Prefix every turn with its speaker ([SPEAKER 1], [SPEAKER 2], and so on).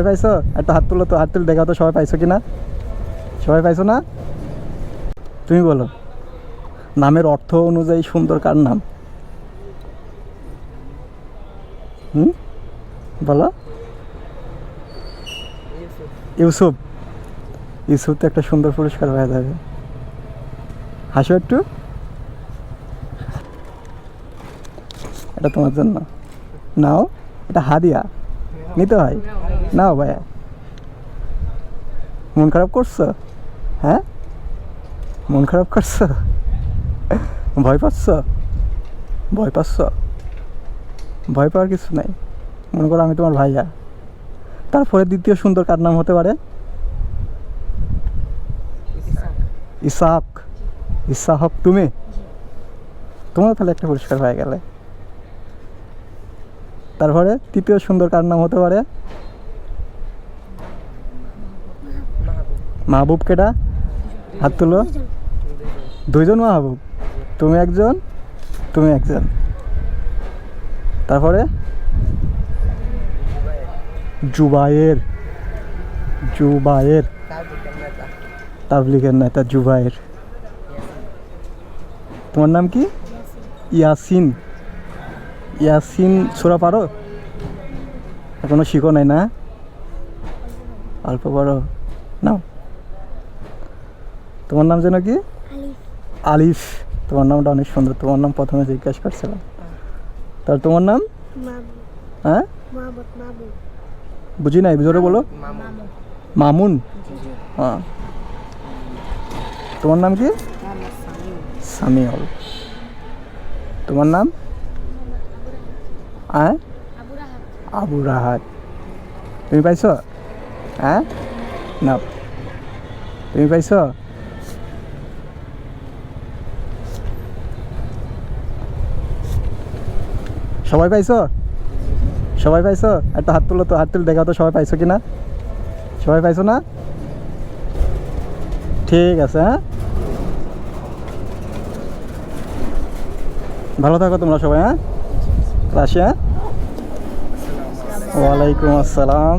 [SPEAKER 1] পাইছো? একটা হাত তুলো তো, হাত তুলে দেখাও তো সবাই পাইছো কি না? সবাই পাইছো না? তুমি বলো, নামের অর্থ অনুযায়ী সুন্দর কার নাম? বলো। ইউসুফ। ইউসুফ তো একটা সুন্দর পুরস্কার হয়ে যাবে। হাসো একটু, এটা তোমার জন্য। নাও, এটা হাদিয়া, নিতে হয়। নাও ভাইয়া। মন খারাপ করছো? হ্যাঁ, মন খারাপ করছো? ভয় পাচ্ছ? ভয় পাচ্ছ? ভয় পাওয়ার কিছু নাই। মনে করো আমি তোমার ভাইয়া। তারপরে দ্বিতীয় সুন্দর কার নাম হতে পারে? ইসাক। ইসাহক তুমি? তোমার তাহলে একটা পুরস্কার হয়ে গেলে। তারপরে তৃতীয় সুন্দর কার নাম হতে পারে? মাহবুব। কেটা? হাত তুলো। দুইজন মাহবুব, তুমি একজন, তুমি একজন। তারপরে জুবায়ের। জুবায়ের, তাবলিগের নেতা জুবায়ের। তোমার নাম কি? ইয়াসিন। ইয়াসিন সূরা পারো? এখনো শিখো নাই না? অল্প পারো, নাও। তোমার নাম যেন কি? আলিফ। তোমার নামটা অনেক সুন্দর। তোমার নাম প্রথমে জিজ্ঞাসা করছিলাম। তার তোমার নাম? হ্যাঁ, বুঝি নাই, জোরে বলো। মামুন। হ্যাঁ, তোমার নাম কি? সামিউল। তোমার নাম? হ্যাঁ, আবু রাহাত। তুমি পাইছো? হ্যাঁ, না, তুমি পাইছো? সবাই পাইছো? সবাই পাইছো? একটা হাত তুলো তো, হাত তুলে দেখাও তো সবাই পাইছো কি না? সবাই পাইছো না? ঠিক আছে। হ্যাঁ, ভালো থাকো তোমরা সবাই। হ্যাঁ, রাশিয়া। ওয়ালাইকুম আসসালাম।